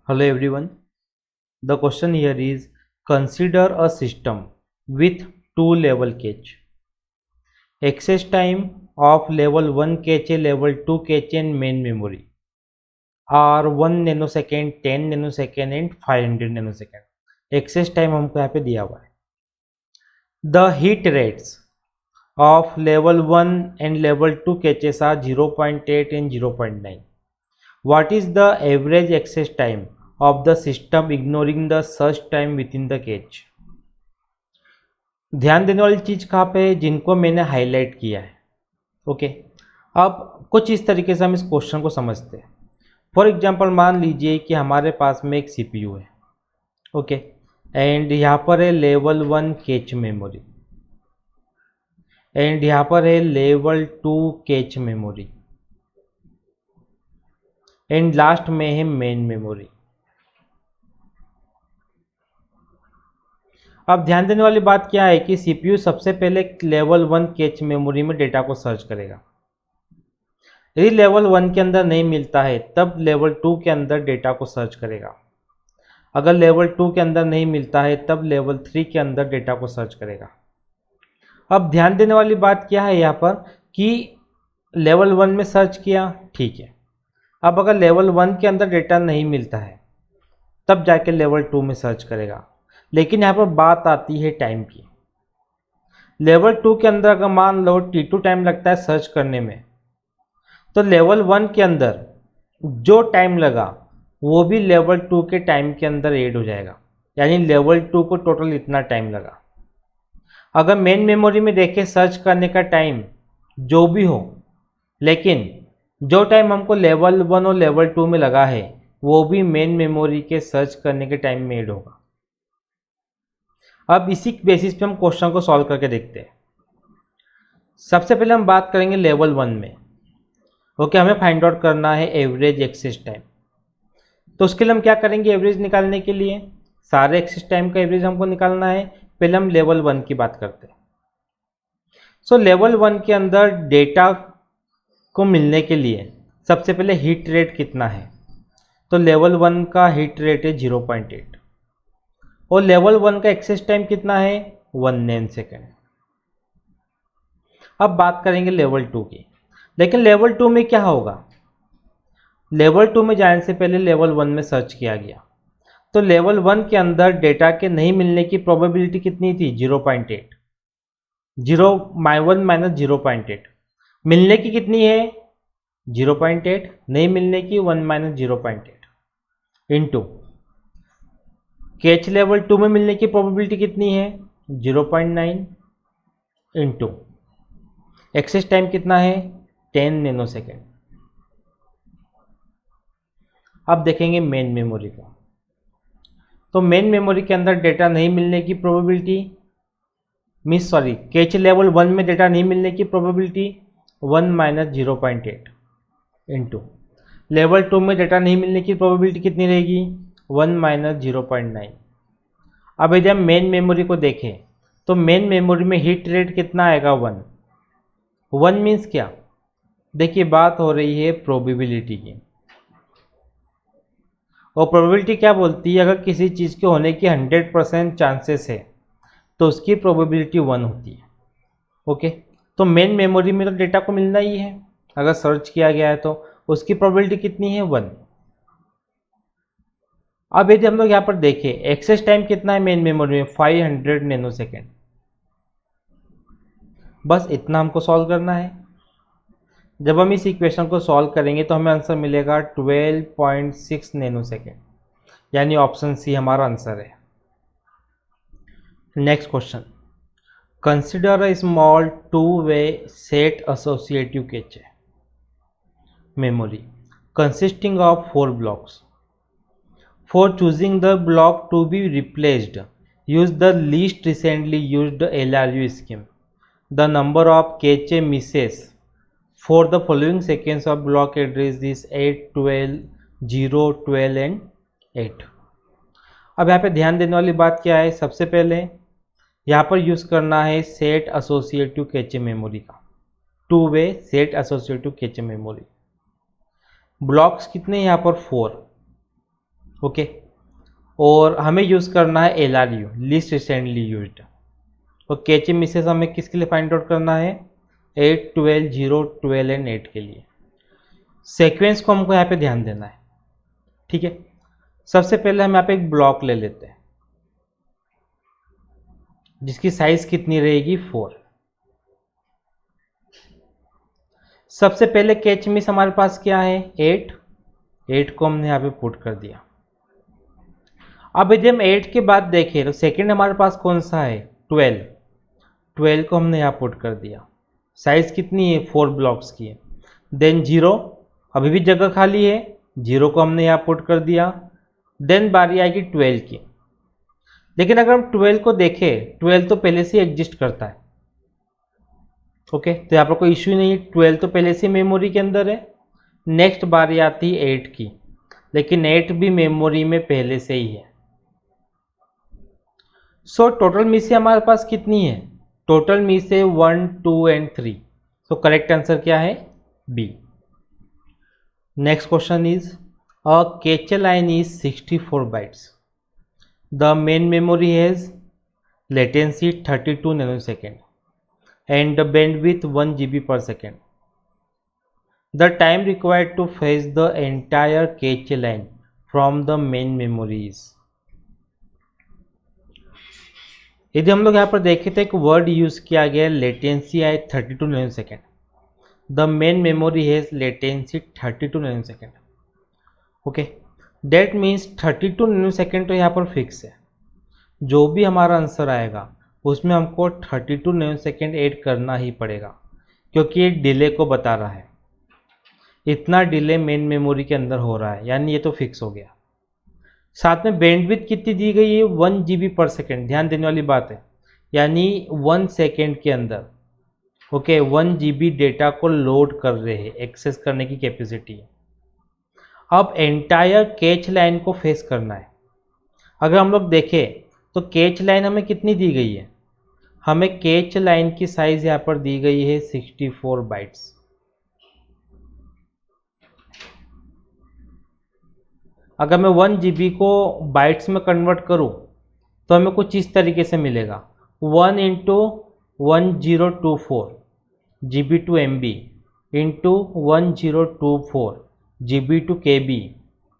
Hello everyone. The question here is consider a system with two level cache. Access time of level 1 cache, level 2 cache and main memory are 1 nanosecond, 10 nanosecond and 500 nanosecond. Access time हमको यहाँ पे दिया हुआ है. The hit rates of level 1 and level 2 caches are 0.8 and 0.9. What is the average access time of the system ignoring the search time within the cache? ध्यान देने वाली चीज कहाँ पे है, जिनको मैंने हाईलाइट किया है. ओके, अब कुछ इस तरीके से हम इस क्वेश्चन को समझते हैं. फॉर एग्जांपल मान लीजिए कि हमारे पास में एक सीपीयू है. ओके, एंड यहाँ पर है लेवल 1 कैच मेमोरी एंड यहाँ पर है level 2 cache memory and last में है मेन मेमोरी. अब ध्यान देने वाली बात क्या है कि सीपीयू सबसे पहले लेवल 1 कैच मेमोरी में डेटा को सर्च करेगा. यदि लेवल 1 के अंदर नहीं मिलता है तब लेवल 2 के अंदर डेटा को सर्च करेगा. अगर लेवल 2 के अंदर नहीं मिलता है तब लेवल 3 के अंदर डेटा को सर्च करेगा. अब ध्यान देने वाली बात क्या है यहाँ पर कि लेवल 1 में सर्च किया, ठीक है. अब अगर लेवल 1 के अंदर डेटा नहीं मिलता है तब जाके लेवल 2 में सर्च करेगा. लेकिन यहाँ पर बात आती है टाइम की. लेवल 2 के अंदर अगर मान लो T2 टाइम लगता है सर्च करने में, तो लेवल 1 के अंदर जो टाइम लगा वो भी लेवल 2 के टाइम के अंदर ऐड हो जाएगा. यानी लेवल 2 को टोटल इतना टाइम लगा. अगर मेन मेमोरी में देखें सर्च करने का टाइम जो भी हो, लेकिन जो टाइम हमको लेवल 1 और लेवल 2 में लगा है वो भी मेन मेमोरी के सर्च करने के टाइम में ऐड होगा. अब इसी बेसिस पे हम क्वेश्चन को सॉल्व करके देखते हैं. सबसे पहले हम बात करेंगे लेवल 1 में. ओके, हमें फाइंड आउट करना है एवरेज एक्सेस टाइम. तो उसके लिए हम क्या करेंगे, एवरेज निकालने के लिए सारे एक्सेस टाइम का एवरेज हमको निकालना है. पहले हम लेवल 1 की बात करते हैं. सो लेवल 1 के अंदर डेटा को मिलने के लिए सबसे पहले हिट रेट कितना है, तो लेवल 1 का हिट रेट है 0.8 और लेवल 1 का एक्सेस टाइम कितना है 1 नैनोसेकंड. अब बात करेंगे लेवल 2 की. लेकिन लेवल 2 में क्या होगा, लेवल 2 में जाने से पहले लेवल 1 में सर्च किया गया, तो लेवल 1 के अंदर डेटा के नहीं मिलने की प्रोबेबिलिटी कितनी थी 0.8. 1 माइनस 0.8 मिलने की कितनी है 0.8, नहीं मिलने की 1 माइनस 0.8 इंटू कैच लेवल 2 में मिलने की प्रोबेबिलिटी कितनी है 0.9 इंटू एक्सेस टाइम कितना है 10 नैनोसेकंड. अब देखेंगे मेन मेमोरी को. तो मेन मेमोरी के अंदर डेटा नहीं मिलने की प्रोबेबिलिटी कैच लेवल 1 में डेटा नहीं मिलने की प्रोबेबिलिटी 1 माइनस 0.8 इंटू लेवल 2 में डेटा नहीं मिलने की प्रोबेबिलिटी कितनी रहेगी 1 माइनस 0.9. अब यदि हम मेन मेमोरी को देखें तो मेन मेमोरी में हिट रेट कितना आएगा 1. 1 मीन्स क्या, देखिए बात हो रही है प्रोबेबिलिटी की, और प्रोबेबिलिटी क्या बोलती है, अगर किसी चीज़ के होने की 100% चांसेस है तो उसकी प्रोबेबिलिटी 1 होती है. ओके, तो मेन मेमोरी में तो डेटा को मिलना ही है, अगर सर्च किया गया है तो उसकी प्रोबेबिलिटी कितनी है 1. अब यदि हम लोग यहाँ पर देखें एक्सेस टाइम कितना है मेन मेमोरी में 500 नैनोसेकंड. बस इतना हमको सॉल्व करना है. जब हम इस इक्वेशन को सॉल्व करेंगे तो हमें आंसर मिलेगा 12.6 नैनोसेकंड, यानी ऑप्शन सी हमारा आंसर है. Next question, consider a small two way set associative cache memory consisting of 4 blocks. For choosing the block to be replaced, use the least recently used LRU scheme. The number of cache misses for the following sequence of block address is 8, 12, 0, 12 and 8. अब यहाँ पे ध्यान देने वाली बात क्या है, सबसे पहले यहाँ पर यूज़ करना है सेट एसोसिएटिव कैche मेमोरी का, two way set associative कैche memory. Blocks कितने यहाँ पर 4, ओके, और हमें यूज़ करना है LRU, लीस्ट रिसेंटली यूज्ड। और कैचे मिसेस हमें किसके लिए फाइंड आउट करना है? 8, 12, 0, 12 एंड 8 के लिए। सीक्वेंस को हमको यहाँ पे ध्यान देना है, ठीक है। सबसे पहले हम यहाँ पे एक ब्लॉक ले लेते हैं जिसकी साइज कितनी रहेगी? 4। सबसे पहले कैच मिस हमारे पास क्या है? 8 को हमने यहाँ पे पुट कर दिया। अब यदि हम 8 के बाद देखें तो सेकंड हमारे पास कौन सा है? 12 को हमने यहाँ पुट कर दिया। साइज कितनी है? 4 ब्लॉक्स की है। देन 0, अभी भी जगह खाली है, 0 को हमने यहाँ पुट कर दिया। देन बारी आएगी 12 की। लेकिन अगर हम 12 को देखें, 12 तो पहले से एग्जिस्ट करता है, ओके, तो यहाँ पर कोई इश्यू नहीं है, 12 तो पहले से मेमोरी के अंदर है। नेक्स्ट बारी आती है 8 की, लेकिन 8 भी मेमोरी में पहले से ही है। सो टोटल मिस हमारे पास कितनी है? टोटल मिस है 1, 2 एंड 3। सो करेक्ट आंसर क्या है? B. Next question is a cache line is 64 bytes. The main memory has latency 32 nanosecond and the bandwidth 1 GB per second. The time required to fetch the entire cache line from the main memory is. यदि हम लोग यहाँ पर देखें तो एक word use किया गया, लेटेंसी है 32 nanosecond. The main memory has latency 32 nanosecond. Okay, that means 32 nanosecond तो यहाँ पर फिक्स है। जो भी हमारा आंसर आएगा उसमें हमको 32 नैनोसेकेंड ऐड करना ही पड़ेगा, क्योंकि ये डिले को बता रहा है। इतना डिले मेन मेमोरी के अंदर हो रहा है, यानी ये तो फिक्स हो गया। साथ में बैंडविड्थ कितनी दी गई है? 1 GB पर सेकेंड। ध्यान देने वाली बात है, यानी 1 सेकेंड के अंदर, ओके, 1 GB डेटा को लोड कर रहे हैं, एक्सेस करने की कैपेसिटी है। अब एंटायर कैच लाइन को फेस करना है। अगर हम लोग देखें तो कैच लाइन हमें कितनी दी गई है? हमें कैच लाइन की साइज यहाँ पर दी गई है 64 बाइट्स। अगर मैं 1 GB को बाइट्स में कन्वर्ट करूँ तो हमें कुछ इस तरीके से मिलेगा, 1 × 1024 GB to MB into 1024 GB to KB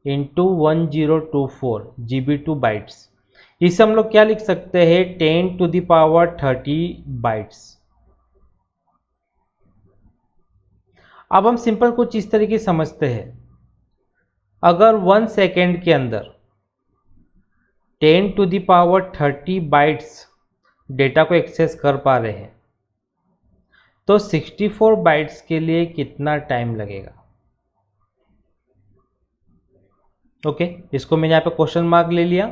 into 1024 GB to bytes. इसे हम लोग क्या लिख सकते हैं? 10 to the power 30 बाइट्स। अब हम सिंपल कुछ इस तरीके समझते हैं, अगर 1 सेकेंड के अंदर 10 to the power 30 bytes data को एक्सेस कर पा रहे हैं तो 64 बाइट्स के लिए कितना टाइम लगेगा? ओके, इसको मैंने यहाँ पे क्वेश्चन मार्क ले लिया।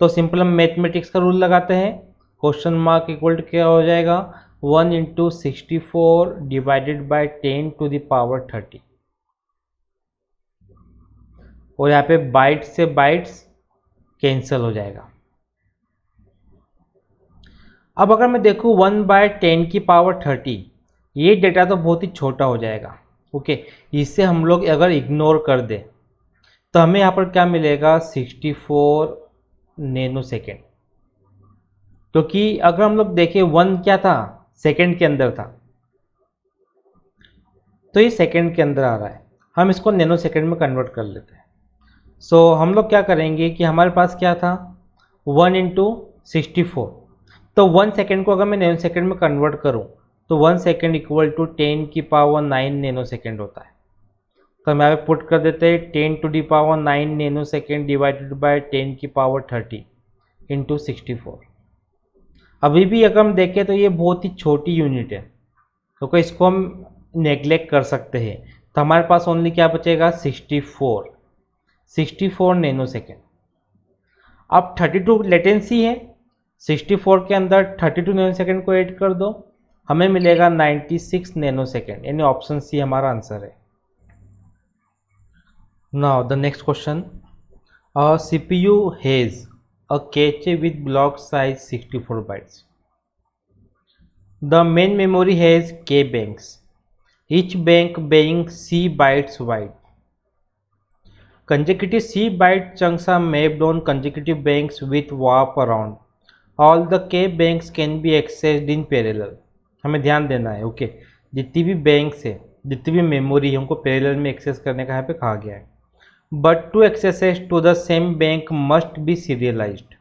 तो सिंपल हम मैथमेटिक्स का रूल लगाते हैं, क्वेश्चन मार्क इक्वल टू क्या हो जाएगा? 1 × 64 divided by 10 to the power 30। और यहाँ पे बाइट से बाइट्स कैंसिल हो जाएगा। अब अगर मैं देखूँ 1/10 की पावर 30, ये डेटा तो बहुत ही छोटा हो जाएगा, ओके। इसे हम लोग अगर इग्नोर कर दें तो हमें यहाँ पर क्या मिलेगा? 64 नैनोसेकेंड। क्योंकि अगर हम लोग देखें 1 क्या था? सेकेंड के अंदर था, तो ये सेकेंड के अंदर आ रहा है, हम इसको नैनोसेकेंड में कन्वर्ट कर लेते हैं। सो हम लोग क्या करेंगे कि हमारे पास क्या था? 1 × 64, तो 1 सेकेंड को अगर मैं नैनोसेकेंड में कन्वर्ट करूं तो 1 सेकेंड इक्वल टू 10 की पावर 9 नैनोसेकेंड होता है। तो हम यहाँ पे पुट कर देते हैं 10 to the power 9 nanosecond divided by 10 की पावर 30 इंटू 64। अभी भी अगर हम देखें तो ये बहुत ही छोटी यूनिट है, तो इसको हम नेग्लेक्ट कर सकते हैं। तो हमारे पास ओनली क्या बचेगा? 64 नैनोसेकेंड। अब 32 लेटेंसी है, 64 के अंदर 32 नैनोसेकेंड को ऐड कर दो, हमें मिलेगा 96 नैनोसेकेंड, यानी ऑप्शन सी हमारा आंसर है। Now the next question, a CPU has a cache with block size 64 bytes. The main memory has k banks, each bank being C bytes wide. Consecutive C byte chunks are mapped on consecutive banks with warp around. All the K banks can be accessed in parallel. हमें ध्यान देना है, okay जितनी भी banks है, जितनी भी memory है, उनको पैरेलल में एक्सेस करने का यहाँ पे कहा गया है. But two accesses to the same bank must be serialised.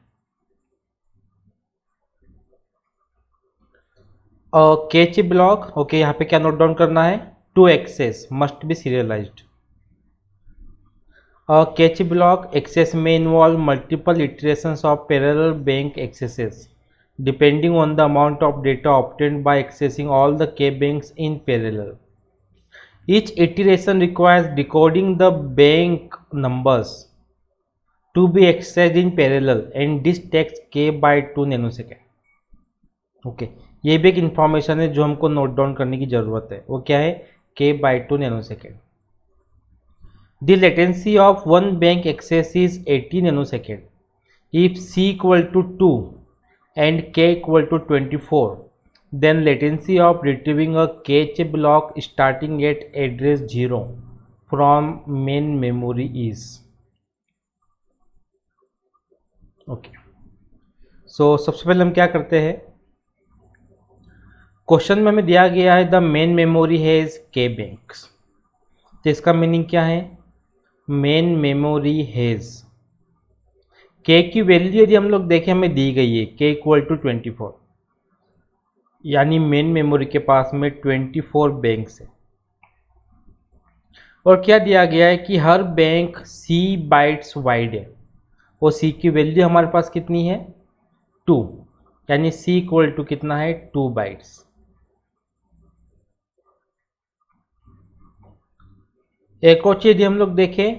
Cache block, okay यहाँ पे क्या नोट डाउन करना है, two access must be serialised. A cache block access may involve multiple iterations of parallel bank accesses, depending on the amount of data obtained by accessing all the K banks in parallel. Each iteration requires decoding the bank numbers to be accessed in parallel, and this takes K by 2 nanosecond. Okay ये भी एक information है जो हमको note down करने की ज़रूरत है. वो क्या है, K by 2 nanosecond. The latency of one bank access is 80 nanosecond. If C equal to 2 and K equal to 24, then latency of retrieving a cache block starting at address 0 from main memory is. Okay. So सबसे पहले हम क्या करते हैं, question में हमें दिया गया है the main memory has K banks. तो इसका मीनिंग क्या है, मेन मेमोरी हैज K की वैल्यू यदि हम लोग देखें हमें दी गई है K इक्वल टू 24, यानी मेन मेमोरी के पास में 24 बैंक्स है. और क्या दिया गया है कि हर बैंक C बाइट्स वाइड है और C की वैल्यू हमारे पास कितनी है 2, यानी C इक्वल टू कितना है 2 बाइट्स. एक और चीज हम लोग देखें,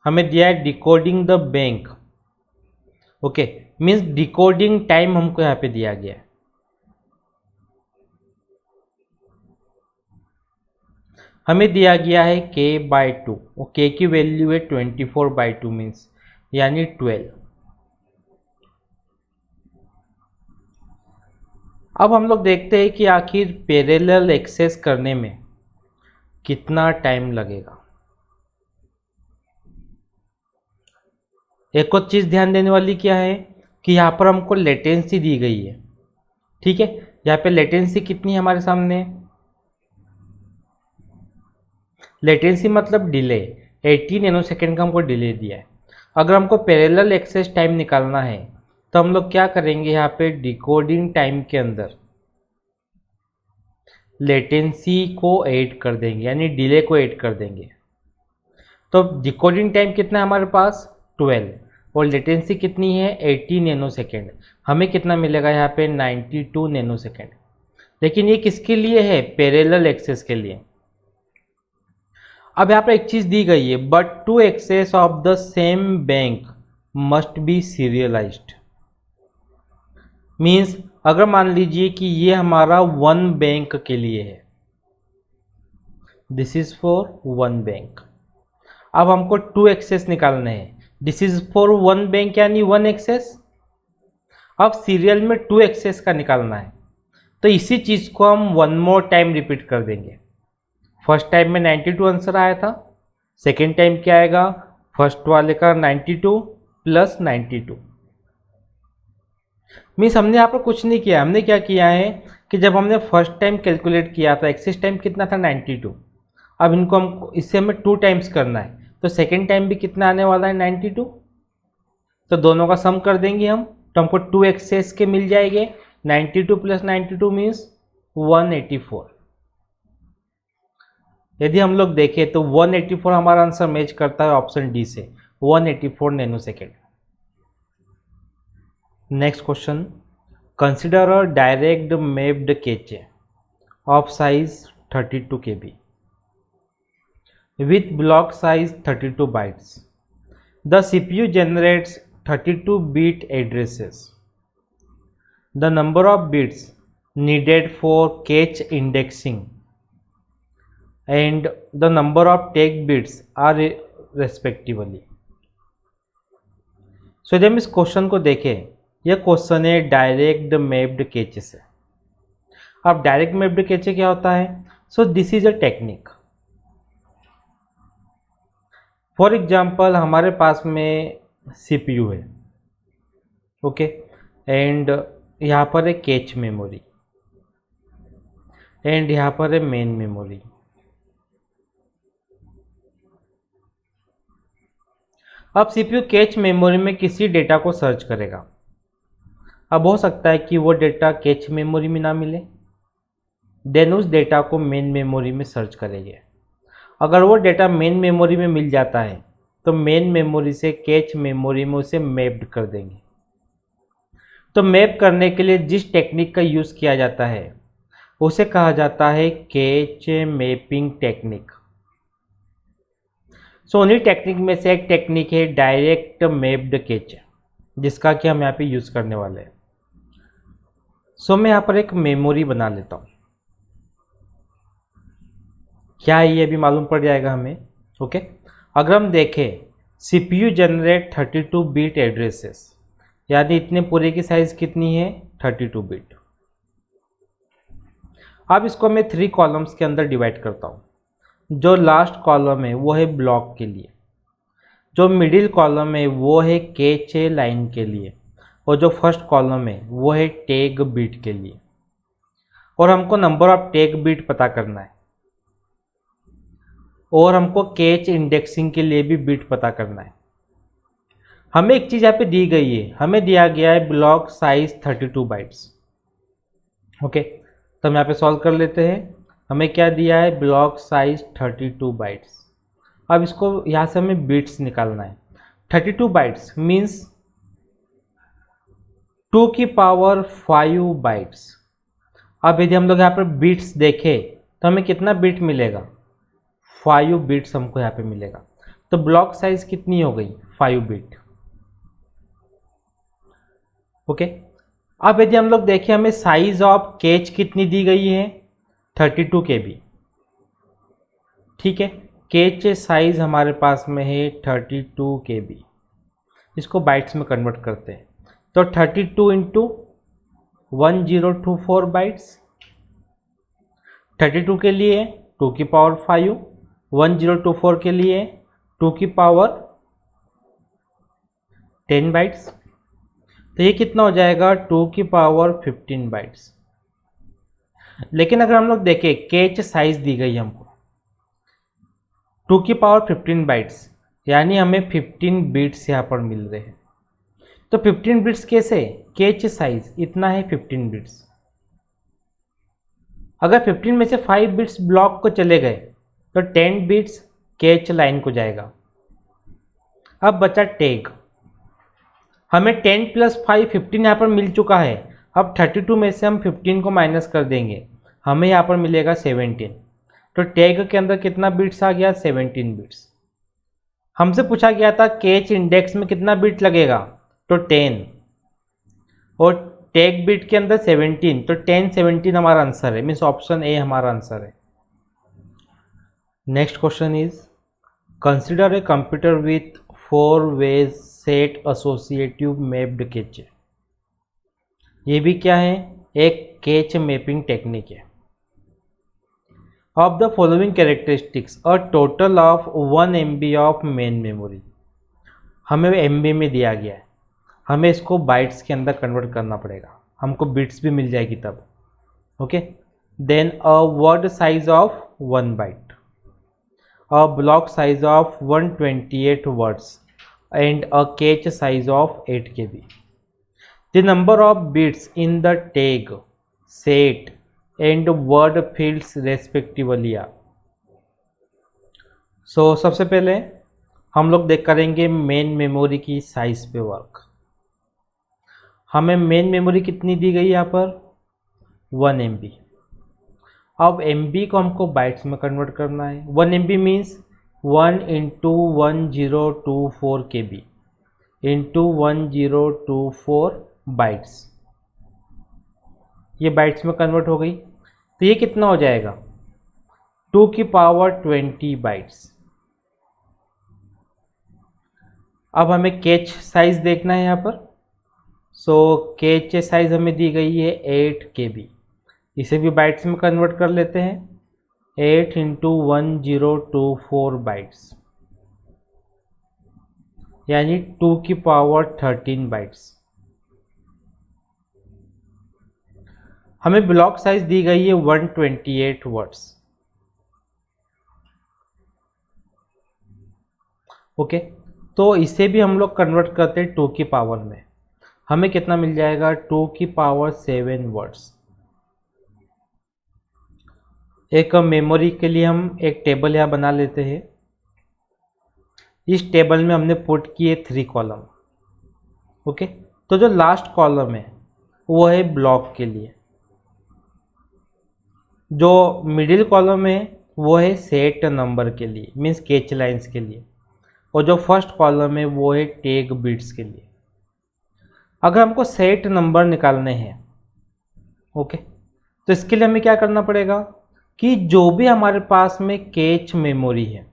हमें दिया है decoding the bank. Okay means decoding time हमको यहाँ पे दिया गया है. हमें दिया गया है K बाई 2 और K की वैल्यू है 24 बाई 2 मीन्स यानी 12. अब हम लोग देखते हैं कि आखिर पैरेलल एक्सेस करने में कितना टाइम लगेगा. एक और चीज़ ध्यान देने वाली क्या है कि यहाँ पर हमको लेटेंसी दी गई है. ठीक है, यहाँ पे लेटेंसी कितनी है हमारे सामने, लेटेंसी मतलब डिले, 80 नैनोसेकंड का हमको डिले दिया है. अगर हमको पैरेलल एक्सेस टाइम निकालना है तो हम लोग क्या करेंगे, यहाँ पे डिकोडिंग टाइम के अंदर लेटेंसी को ऐड कर देंगे, यानी डिले को ऐड कर देंगे. तो डिकोडिंग टाइम कितना है हमारे पास 12 और लेटेंसी कितनी है 80 नैनोसेकंड. हमें कितना मिलेगा यहाँ पे 92 नैनोसेकंड. लेकिन ये किसके लिए है, पैरेलल एक्सेस के लिए. अब यहाँ पर एक चीज दी गई है, but two access of the same bank must be serialised. Means अगर मान लीजिए कि ये हमारा वन बैंक के लिए है, this is for one bank. अब हमको टू एक्सेस निकालने हैं, this is for one bank यानी वन एक्सेस. अब सीरियल में टू एक्सेस का निकालना है तो इसी चीज को हम वन मोर टाइम रिपीट कर देंगे. फर्स्ट टाइम में 92 आंसर आया था, सेकेंड टाइम क्या आएगा, फर्स्ट वाले का 92 प्लस 92. मीन्स हमने यहाँ पर कुछ नहीं किया. हमने क्या किया है कि जब हमने फर्स्ट टाइम कैलकुलेट किया था एक्सेस टाइम कितना था 92, अब इनको हम इससे हमें 2 टाइम्स करना है तो सेकेंड टाइम भी कितना आने वाला है 92. तो दोनों का सम कर देंगे हम तो हमको 2 एक्सेस के मिल जाएंगे. 92 प्लस 92 मीन्स 184. यदि हम लोग देखें तो 184 हमारा आंसर मैच करता है ऑप्शन डी से, 184 nanosecond. Next question, consider a direct mapped cache of size 32 KB with block size 32 bytes. The CPU generates 32-bit addresses. The number of bits needed for cache indexing and the number of take bits are respectively. So जब हम इस question को देखें, यह question है direct mapped cache से. अब direct mapped cache क्या होता है, so this is a technique. For example हमारे पास में सीपीयू है, ओके, एंड यहाँ पर है कैच मेमोरी एंड यहाँ पर है मेन मेमोरी। अब सीपीयू कैच मेमोरी में किसी डेटा को सर्च करेगा। अब हो सकता है कि वो डेटा कैच मेमोरी में ना मिले, देन उस डेटा को मेन मेमोरी में सर्च करेंगे। अगर वो डेटा मेन मेमोरी में मिल जाता है तो मेन मेमोरी से कैच मेमोरी में उसे मैप्ड कर देंगे। तो मैप करने के लिए जिस टेक्निक का यूज़ किया जाता है उसे कहा जाता है कैच मैपिंग टेक्निक। सो उन्हीं टेक्निक में से एक टेक्निक है डायरेक्ट मैप्ड कैच, जिसका कि हम यहाँ पे यूज़ करने वाले हैं। सो मैं यहाँ पर एक मेमोरी बना लेता हूँ। क्या है ये अभी मालूम पड़ जाएगा हमें, ओके। अगर हम देखें सीपीयू जनरेट 32 बिट एड्रेसेस, यानी इतने पूरे की साइज़ कितनी है 32 बिट। अब इसको मैं 3 कॉलम्स के अंदर डिवाइड करता हूँ। जो लास्ट कॉलम है वो है ब्लॉक के लिए, जो मिडिल कॉलम है वो है कैच लाइन के लिए, और जो फर्स्ट कॉलम है वो है टैग बिट के लिए। और हमको नंबर ऑफ टैग बिट पता करना है, और हमको कैच इंडेक्सिंग के लिए भी बिट पता करना है। हमें एक चीज़ यहाँ पे दी गई है, हमें दिया गया है ब्लॉक साइज 32 बाइट्स, ओके। तो हम यहाँ पे सॉल्व कर लेते हैं। हमें क्या दिया है, ब्लॉक साइज 32 बाइट्स। अब इसको यहाँ से हमें बिट्स निकालना है। 32 बाइट्स मीन्स 2 की पावर 5 बाइट्स। अब यदि हम लोग यहाँ पर बिट्स देखें तो हमें कितना बिट मिलेगा, 5 बिट्स हमको यहाँ पे मिलेगा। तो ब्लॉक साइज कितनी हो गई, 5 बिट, ओके। अब यदि हम लोग देखें हमें साइज ऑफ कैच कितनी दी गई है, 32 KB, ठीक है। कैच साइज हमारे पास में है 32 KB। इसको बाइट्स में कन्वर्ट करते हैं तो 32 इंटू 1024 बाइट्स। 32 के लिए 2 की पावर 5, 1024 के लिए 2 की पावर 10 बाइट्स। तो ये कितना हो जाएगा, 2 की पावर 15 बाइट्स। लेकिन अगर हम लोग देखें कैच साइज दी गई हमको 2 की पावर 15 बाइट्स, यानी हमें 15 बिट्स यहाँ पर मिल रहे हैं। तो 15 बिट्स कैसे, कैच साइज इतना है 15 बिट्स। अगर 15 में से 5 बिट्स ब्लॉक को चले गए तो 10 बिट्स कैच लाइन को जाएगा। अब बचा टैग। हमें 10 + 5 15 यहाँ पर मिल चुका है। अब 32 में से हम 15 को माइनस कर देंगे, हमें यहाँ पर मिलेगा 17। तो टैग के अंदर कितना बिट्स आ गया, 17 बिट्स। हमसे पूछा गया था कैच इंडेक्स में कितना बिट लगेगा, तो 10, और टैग बिट के अंदर 17, तो 10 17 हमारा आंसर है, मीन्स ऑप्शन ए हमारा आंसर है। Next question is consider a computer with 4 ways set associative mapped cache. ये भी क्या है, एक कैच मैपिंग टेक्निक है। Of the following characteristics a total of 1 MB of main memory. हमें MB में दिया गया है, हमें इसको बाइट्स के अंदर कन्वर्ट करना पड़ेगा, हमको बिट्स भी मिल जाएगी तब, okay. Then a word size of 1 byte, a block size of 128 words and a cache size of 8 KB. The number of bits in the tag, set and word fields respectively are. So सबसे पहले हम लोग देख करेंगे main memory की size पे work. हमें main memory कितनी दी गई यहाँ पर, 1 MB। अब MB को हमको बाइट्स में कन्वर्ट करना है। 1 MB means 1 × 1024 KB into 1024 bytes. ये बाइट्स में कन्वर्ट हो गई, तो ये कितना हो जाएगा, 2 की पावर 20 बाइट्स। अब हमें कैच साइज देखना है यहाँ पर। सो कैच साइज हमें दी गई है 8 KB। इसे भी बाइट्स में कन्वर्ट कर लेते हैं, 8 × 1024 बाइट्स। यानी 2 की पावर 13 बाइट्स। हमें ब्लॉक साइज दी गई है 128 वर्ड्स। ओके, तो इसे भी हम लोग कन्वर्ट करते हैं 2 की पावर में। हमें कितना मिल जाएगा, 2 की पावर 7 वर्ड्स। एक मेमोरी के लिए हम एक टेबल यहाँ बना लेते हैं। इस टेबल में हमने पुट किए 3 कॉलम। ओके, तो जो लास्ट कॉलम है वो है ब्लॉक के लिए, जो मिडिल कॉलम है वो है सेट नंबर के लिए, मीन्स कैच लाइंस के लिए, और जो फर्स्ट कॉलम है वो है टैग बिट्स के लिए। अगर हमको सेट नंबर निकालने हैं, ओके, तो इसके लिए हमें क्या करना पड़ेगा कि जो भी हमारे पास में कैच मेमोरी है,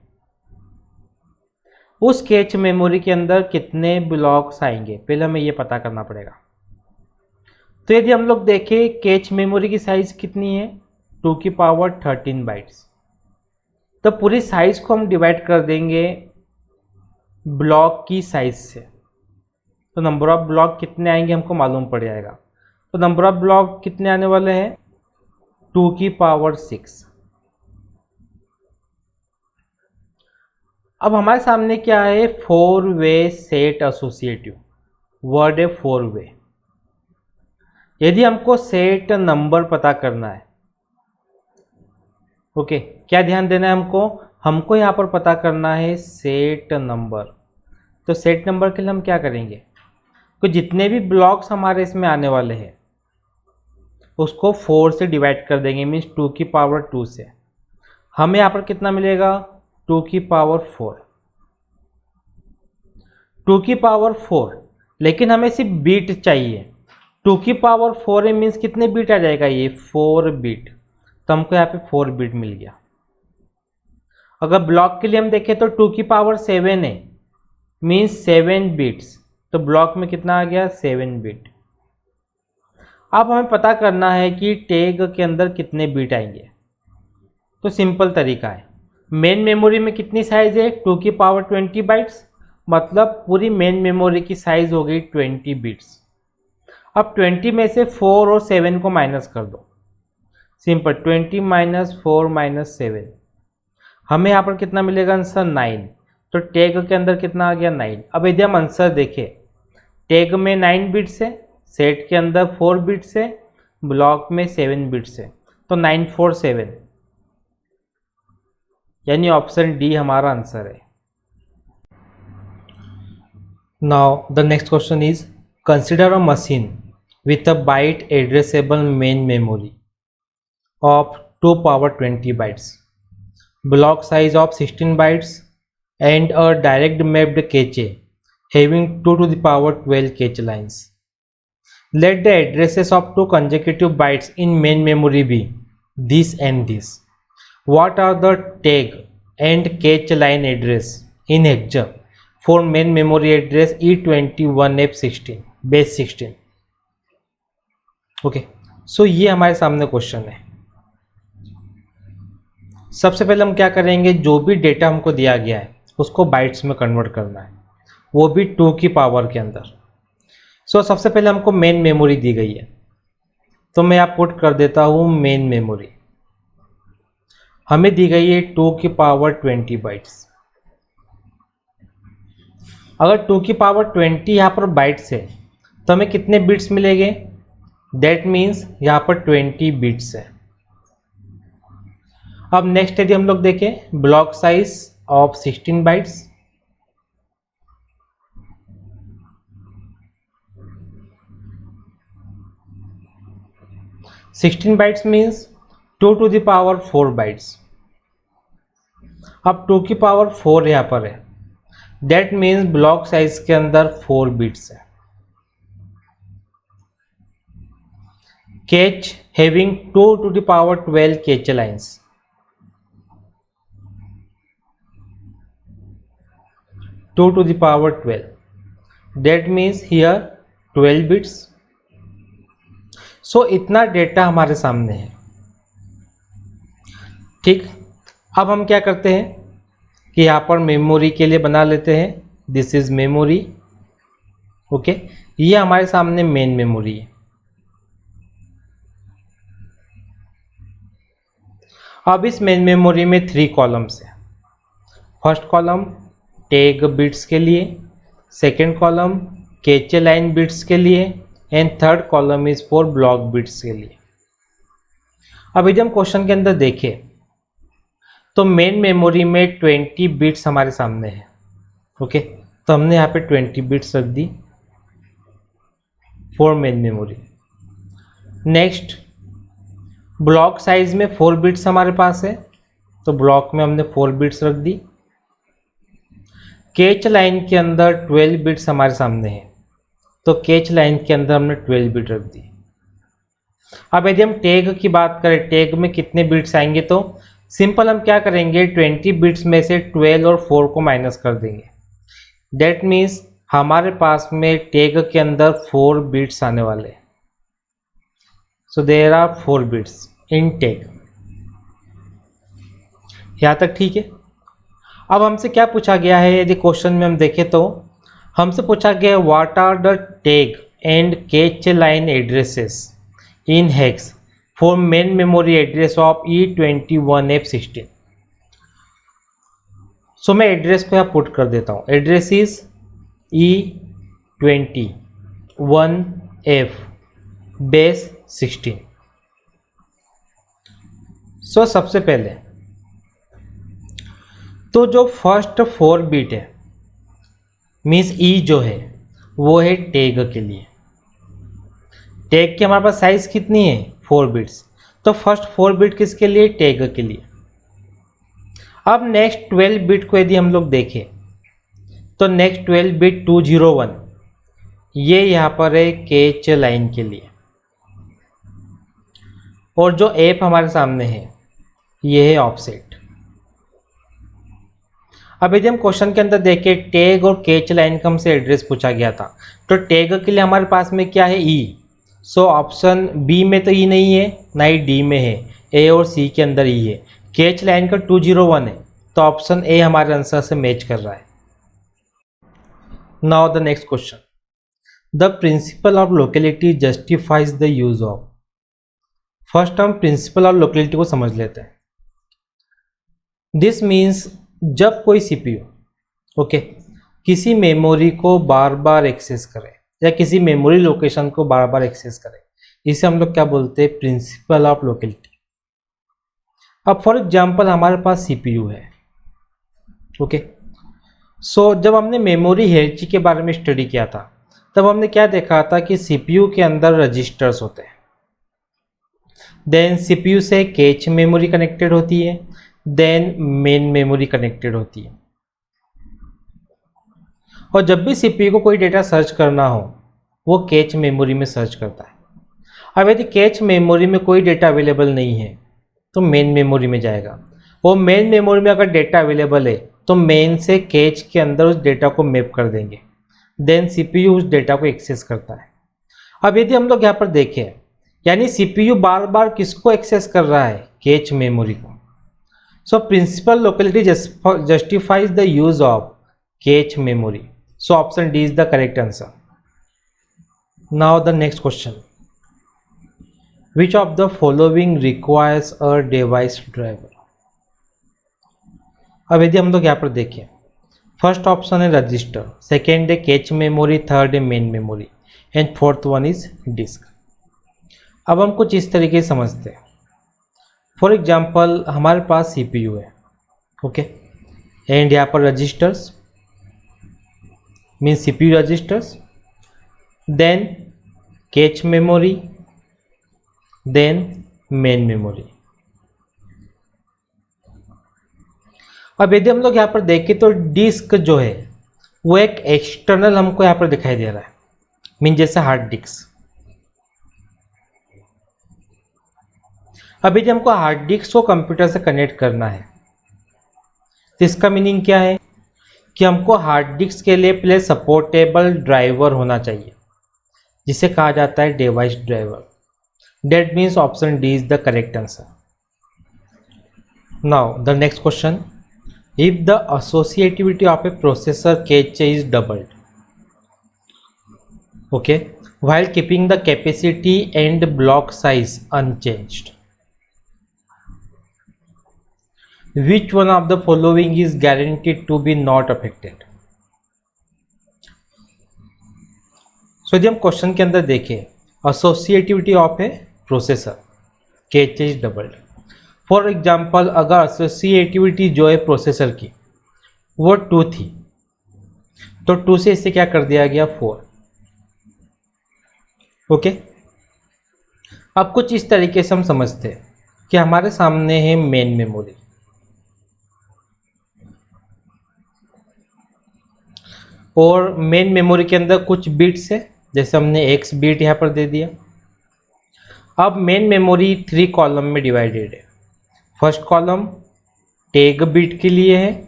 उस कैच मेमोरी के अंदर कितने ब्लॉक्स आएंगे, पहले हमें ये पता करना पड़ेगा। तो यदि हम लोग देखें कैच मेमोरी की साइज कितनी है, 2 की पावर 13 बाइट्स, तो पूरी साइज को हम डिवाइड कर देंगे ब्लॉक की साइज से। तो नंबर ऑफ ब्लॉक कितने आएंगे हमको मालूम पड़ जाएगा। तो नंबर ऑफ ब्लॉक कितने आने वाले हैं, 2 की पावर 6। अब हमारे सामने क्या है, 4 वे सेट एसोसिएटिव, वर्ड है 4 वे। यदि हमको सेट नंबर पता करना है, ओके, क्या ध्यान देना है हमको यहाँ पर पता करना है सेट नंबर। तो सेट नंबर के लिए हम क्या करेंगे, तो जितने भी ब्लॉक्स हमारे इसमें आने वाले हैं उसको 4 से डिवाइड कर देंगे, मीन्स 2 की पावर 2 से। हमें यहाँ पर कितना मिलेगा, 2 की पावर 4। 2 की पावर 4, लेकिन हमें सिर्फ बीट चाहिए। 2 की पावर 4 है, मीन्स कितने बीट आ जाएगा, ये 4 बीट। तो हमको यहाँ पे 4 बीट मिल गया। अगर ब्लॉक के लिए हम देखें तो 2 की पावर 7 है, मीन्स 7 बीट्स। तो ब्लॉक में कितना आ गया, 7 बीट। अब हमें पता करना है कि टैग के अंदर कितने बीट आएंगे। तो सिंपल तरीका है, मेन मेमोरी में कितनी साइज है, 2 की पावर 20 बाइट्स, मतलब पूरी मेन मेमोरी की साइज हो गई 20 बिट्स। अब 20 में से 4 और 7 को माइनस कर दो, सिंपल 20 माइनस 4 माइनस 7, हमें यहाँ पर कितना मिलेगा आंसर, 9। तो टैग के अंदर कितना आ गया, 9। अब यदि हम आंसर देखें, टैग में 9 बिट्स है, सेट के अंदर 4 बिट्स है, ब्लॉक में 7 बिट्स है, तो 9 4 7, यानी ऑप्शन डी हमारा आंसर है। Now the next question is, consider a machine with a byte addressable main memory of 2 power 20 bytes, block size of 16 bytes and a direct mapped cache having 2 to the power 12 cache lines. Let the addresses of 2 consecutive bytes in main memory be this and this. What are the tag and cache line address in hexa for main memory address E21F16 base 16? Okay, सो ये हमारे सामने question है। सबसे पहले हम क्या करेंगे, जो भी डेटा हमको दिया गया है उसको बाइट्स में कन्वर्ट करना है, वो भी 2 की पावर के अंदर। सो सबसे पहले हमको मेन मेमोरी दी गई है, तो मैं यहाँ पुट कर देता हूँ मेन मेमोरी। हमें दी गई है 2 की पावर 20 बाइट्स। अगर 2 की पावर 20 यहाँ पर बाइट्स है तो हमें कितने बिट्स मिलेंगे, दैट मीन्स यहाँ पर 20 बिट्स है। अब नेक्स्ट यदि हम लोग देखें, block size of 16 bytes, bytes means 2 to the power 4 bytes. अब 2 की पावर 4 यहाँ पर है, दैट मीन्स ब्लॉक साइज के अंदर 4 बिट्स है। Catch having 2 to the power 12 catch lines, 2 to the power 12, that means here 12 bits. सो इतना डेटा हमारे सामने है। ठीक, अब हम क्या करते हैं कि यहाँ पर मेमोरी के लिए बना लेते हैं दिस इज मेमोरी। ओके, ये हमारे सामने मेन मेमोरी है। अब इस मेन मेमोरी में 3 कॉलम्स है। फर्स्ट कॉलम टैग बिट्स के लिए, second column cache line bits के लिए and third column is for block bits के लिए। अब यदि हम क्वेश्चन के अंदर देखें तो मेन मेमोरी में 20 बिट्स हमारे सामने है। ओके, तो हमने यहाँ पे 20 बिट्स रख दी for main memory. Next, block size में 4 बिट्स हमारे पास है, तो ब्लॉक में हमने 4 बिट्स रख दी। कैच लाइन के अंदर 12 बिट्स हमारे सामने है, तो कैच लाइन के अंदर हमने 12 बिट रख दी। अब यदि हम टैग की बात करें, टैग में कितने बिट्स आएंगे, तो सिंपल हम क्या करेंगे, 20 बिट्स में से 12 और 4 को माइनस कर देंगे। दैट मीन्स हमारे पास में टैग के अंदर 4 बिट्स आने वाले हैं। So there are 4 bits in tag. यहाँ तक ठीक है। अब हमसे क्या पूछा गया है, यदि क्वेश्चन में हम देखें तो हमसे पूछा गया है what are the tag and cache line addresses in hex for main memory address of E21F16। So मैं एड्रेस को यहाँ पुट कर देता हूँ। Address is E21F16। सो सबसे पहले तो जो फर्स्ट 4 बिट है मीन्स E जो है वो है टैग के लिए। टैग की हमारे पास साइज कितनी है, 4 बिट्स, तो फर्स्ट 4 बिट किसके लिए, टैग के लिए। अब नेक्स्ट 12 बिट को यदि हम लोग देखें तो नेक्स्ट 12 बिट 201 ये यहाँ पर है कैच लाइन के लिए, और जो एप हमारे सामने है ये है ऑफसेट। अब यदि हम क्वेश्चन के अंदर देखें टैग और कैच लाइन का हमसे एड्रेस पूछा गया था, तो टैग के लिए हमारे पास में क्या है, ई। सो ऑप्शन बी में तो ई नहीं है, ना ही डी में है, ए और सी के अंदर ई है। कैच लाइन का 201 है, तो ऑप्शन ए हमारे आंसर से मैच कर रहा है। Now the next question, the principle of locality justifies the use of. First हम प्रिंसिपल ऑफ लोकेलिटी को समझ लेते हैं। दिस मीन्स जब कोई सीपीयू किसी मेमोरी को बार बार एक्सेस करे या किसी मेमोरी लोकेशन को बार बार एक्सेस करे, इसे हम लोग क्या बोलते हैं, प्रिंसिपल ऑफ लोकेलिटी। अब फॉर एग्जांपल हमारे पास सीपीयू है। सो जब हमने मेमोरी हायरार्की के बारे में स्टडी किया था तब हमने क्या देखा था कि सीपीयू के अंदर रजिस्टर्स होते हैं, देन सीपीयू से कैच मेमोरी कनेक्टेड होती है, देन मेन मेमोरी कनेक्टेड होती है। और जब भी सीपीयू को कोई डेटा सर्च करना हो वो कैच मेमोरी में सर्च करता है। अब यदि कैच मेमोरी में कोई डेटा अवेलेबल नहीं है तो मेन मेमोरी में जाएगा, और मेन मेमोरी में अगर डेटा अवेलेबल है तो मेन से कैच के अंदर उस डेटा को मैप कर देंगे, देन सीपीयू उस डेटा को एक्सेस करता है। अब यदि हम लोग यहाँ पर देखें, यानी सीपीयू बार बार किसको एक्सेस कर रहा है, कैच मेमोरी को। So principal locality justifies the use of cache memory. So option D is the correct answer. Now the next question. Which of the following requires a device driver? अब यदि हम लोग यहाँ पर देखें, फर्स्ट ऑप्शन है register, second है cache memory, third है main memory and fourth one is disk. अब हम कुछ इस तरीके से समझते हैं। फॉर एग्जाम्पल हमारे पास सीपीयू है, एंड यहाँ पर registers means CPU registers, then cache memory, then main memory. अब यदि हम लोग यहाँ पर देखें तो डिस्क जो है वो एक एक्सटर्नल हमको यहाँ पर दिखाई दे रहा है, मीन जैसे हार्ड डिस्क। अब यदि हमको हार्ड डिस्क को कंप्यूटर से कनेक्ट करना है तो इसका मीनिंग क्या है कि हमको हार्ड डिस्क के लिए पहले सपोर्टेबल ड्राइवर होना चाहिए, जिसे कहा जाता है device driver. That means option D is the correct answer. Now the next question, if the associativity of a processor cache is doubled, okay, while keeping the capacity and block size unchanged, which one of the following is guaranteed to be not affected? So यदि हम question के अंदर देखें, associativity of a processor cache is doubled, for example अगर associativity जो है processor की वो 2 थी, तो 2 से इसे क्या कर दिया गया 4, ओके। अब कुछ इस तरीके से हम समझते हैं कि हमारे सामने है मेन मेमोरी, और मेन मेमोरी के अंदर कुछ बिट्स है, जैसे हमने x बिट यहाँ पर दे दिया। अब मेन मेमोरी 3 कॉलम में डिवाइडेड है। फर्स्ट कॉलम टैग बिट के लिए है,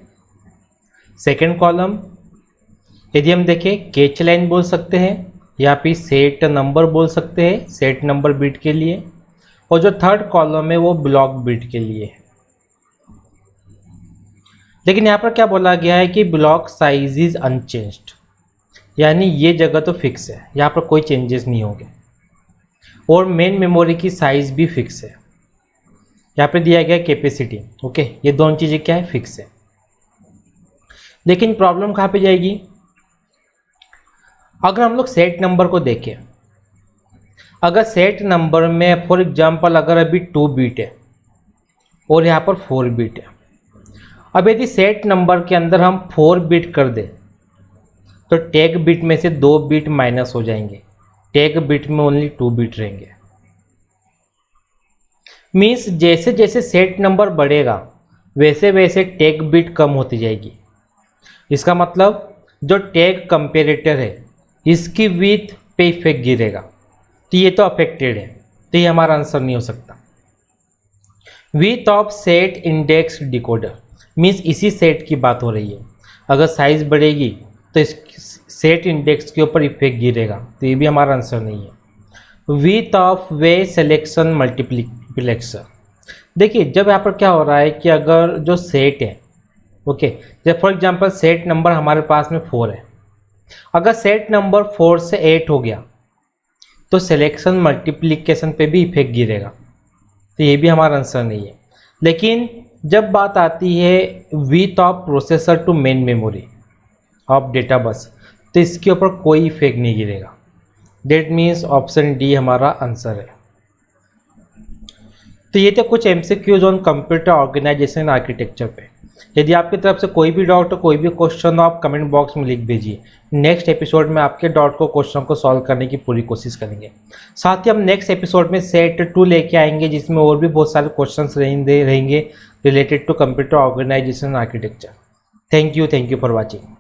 सेकंड कॉलम यदि हम देखें कैच लाइन बोल सकते हैं, या फिर सेट नंबर बोल सकते हैं, सेट नंबर बिट के लिए, और जो थर्ड कॉलम है वो ब्लॉक बिट के लिए है। लेकिन यहाँ पर क्या बोला गया है कि ब्लॉक साइज इज अनचेंज्ड, यानी ये जगह तो फिक्स है, यहाँ पर कोई चेंजेस नहीं होंगे, और मेन मेमोरी की साइज भी फिक्स है। यहाँ पे दिया गया कैपेसिटी, ओके, ये दोनों चीज़ें क्या है फिक्स है। लेकिन प्रॉब्लम कहाँ पे जाएगी, अगर हम लोग सेट नंबर को देखें, अगर सेट नंबर में फॉर एग्जांपल अगर अभी 2 बिट है और यहाँ पर 4 बिट है, अब यदि सेट नंबर के अंदर हम 4 बिट कर दें तो टैग बिट में से 2 बिट माइनस हो जाएंगे, टैग बिट में ओनली 2 बिट रहेंगे। मीन्स जैसे जैसे सेट नंबर बढ़ेगा वैसे वैसे टैग बिट कम होती जाएगी। इसका मतलब जो टैग कंपेरेटर है इसकी विड्थ पे इफेक्ट गिरेगा, तो ये तो अफेक्टेड है, तो ये हमारा आंसर नहीं हो सकता। Width of set index decoder means इसी सेट की बात हो रही है, अगर साइज बढ़ेगी तो इस सेट इंडेक्स के ऊपर इफेक्ट गिरेगा, तो ये भी हमारा आंसर नहीं है। Width of way selection multiplexer, देखिए जब यहाँ पर क्या हो रहा है कि अगर जो सेट है, ओके, जब फॉर एग्जांपल सेट नंबर हमारे पास में 4 है, अगर सेट नंबर 4 से 8 हो गया तो सिलेक्शन मल्टीप्लिकेशन पे भी इफेक्ट गिरेगा, तो ये भी हमारा आंसर नहीं है। लेकिन जब बात आती है width of processor to main memory of data bus, तो इसके ऊपर कोई इफेक्ट नहीं गिरेगा। डेट मीन्स ऑप्शन डी हमारा आंसर है। तो ये थे कुछ MCQs on computer organisation architecture पे। यदि आपकी तरफ से कोई भी डाउट हो, कोई भी क्वेश्चन हो, आप कमेंट बॉक्स में लिख भेजिए। नेक्स्ट एपिसोड में आपके डाउट को, क्वेश्चन को सॉल्व करने की पूरी कोशिश करेंगे। साथ ही हम नेक्स्ट एपिसोड में सेट 2 लेके आएंगे, जिसमें और भी बहुत सारे क्वेश्चंस रहेंगे related to computer organisation architecture. Thank you for watching.